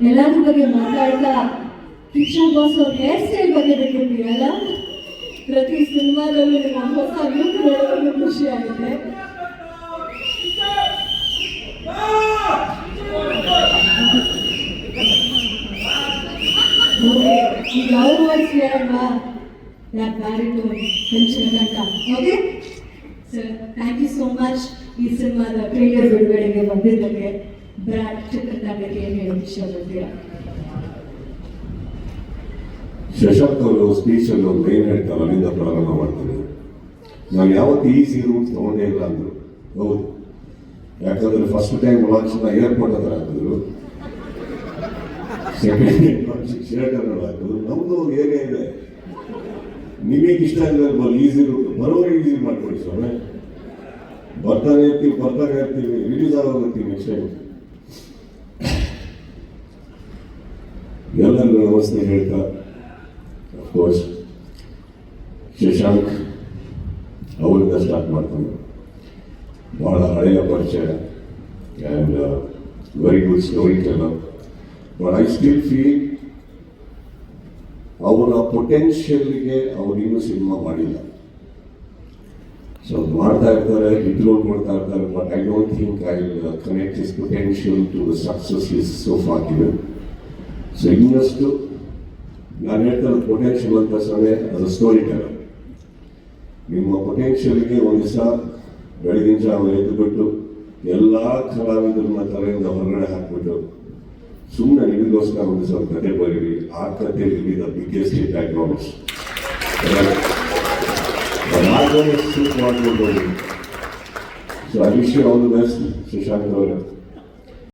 ಎಲ್ಲಾದ್ರ ಬಗ್ಗೆ ಮಾತಾಡ್ತಾ ಕಿಶನ್ ಬಾಸ್ ಅವ್ರ ಹೇರ್ ಸ್ಟೈಲ್ ಬಗ್ಗೆ ಬಿಟ್ಟಿದ್ದೀರಲ್ಲ, ಪ್ರತಿ ಸಿನಿಮಾದಲ್ಲೂ ನಿಮ್ಮ ಹೊಸ ಲುಕ್ ನೋಡೋದು ಖುಷಿ ಆಗುತ್ತೆ. ಈಗ ಅವ್ರ ವಾಯ್ಸ್ ಕೇಳಲ್ವಾ, ಯಾಕೆ ಬ್ಯಾರಿಟು ಟೆನ್ಷನ್ ಗಂಟ. Okay sir, thank you so much ಈ ಸಿನಿಮಾದ ಟ್ರೈಲರ್ ಬಿಡುಗಡೆಗೆ ಬಂದಿದ್ದಕ್ಕೆ. ಬ್ರಾಡ್ ಚಿತ್ರತಂಡಕ್ಕೆ ಏನು ಹೇಳೋದು ಇಷ್ಟಪಡ್ತೀರಾ? ಶಶಾಂಕ್ ಅವರು ಸ್ಪೀಚಲ್ಲಿ ಒಂದು ಏನು ಹೇಳ್ತಾರೆ ಅಲ್ಲಿಂದ ಪ್ರಾರಂಭ ಮಾಡ್ತಾರೆ. ನಾವು ಯಾವತ್ತು ಈಸಿ ರೂಟ್ ತೊಗೊಂಡೇ ಇಲ್ಲ ಅಂದರು. ಹೌದು, ಯಾಕಂದ್ರೆ ಫಸ್ಟ್ ಟೈಮ್ ಲಾಂಚ್ನ ಏರ್ಪೋರ್ಟ್ ಹತ್ರ ಹಾಕಿದ್ರು, ಸೆಕೆಂಡ್ ಶರ್ಟ್ ಅನ್ನು ಹಾಕಿದ್ರು. ನಮ್ಮದು ಏರಿಯಾ ಇದೆ, ನಿಮಗೆ ಇಷ್ಟ ಇಲ್ಲ ಈಸಿ ರೂಟ್ ಬರೋವರೆಗೆ ಈಸಿ ಮಾಡ್ಕೊಡಿ ಸ್ವಾಮಿ. ಬರ್ತಾನೆ ಇರ್ತೀವಿ, ರಿಲೀಸ್ ಆಗೋಗ್ತೀವಿ ನೆಕ್ಸ್ಟ್ ಟೈಮ್. ಎಲ್ಲರಿಗೂ ನಮಸ್ತೆ ಹೇಳ್ತಾ, ಅಫ್ಕೋರ್ಸ್ ಶಶಾಂಕ್ ಅವರಿಂದ ಸ್ಟಾರ್ಟ್ ಮಾಡ್ತಾನೆ. ಭಾಳ ಹಳೆಯ ಪರಿಚಯ and very good story teller. But I still feel ಅವರ ಪೊಟೆನ್ಷಿಯಲ್ಗೆ ಅವ್ರು ಇನ್ನೂ ಸಿನಿಮಾ ಮಾಡಿಲ್ಲ. ಸೊ ಮಾಡ್ತಾ ಇರ್ತಾರೆ, ಹಿಟ್ರೋಡ್ ಕೊಡ್ತಾ ಇರ್ತಾರೆ. But I don't think I connect his potential to the success is so far given. So ಇನ್ನಷ್ಟು ನಾನು ಹೇಳ್ತಾರೆ ಪೊಟೆನ್ಷಿಯಲ್ ಅಂತ ಸಮಯ ಅದು ಸ್ಟೋರಿ ಟೆಲ್ಲರ್. ನಿಮ್ಮ ಪೊಟೆನ್ಷಿಯಲ್ಗೆ ಒಂದು ದಿವಸ ಬೆಳಗಿನ ಜಾವ ಎದ್ದುಬಿಟ್ಟು ಎಲ್ಲ ಕಲಾವಿದರನ್ನ ತಲೆಯಿಂದ ಹೊರಗಡೆ ಹಾಕ್ಬಿಟ್ಟು ಸುಮ್ಮನೆ ನಿಮಗೋಸ್ಕರ ಒಂದು ದಿವಸ ಕತೆ ಬರೀರಿ. ಆ ಕತೆ ಇಲ್ಲಿ the biggest hit backgrounds shoot ಮಾಡ್ಕೊಂಡು. So I wish you all the best Shashank ಅವರೇ.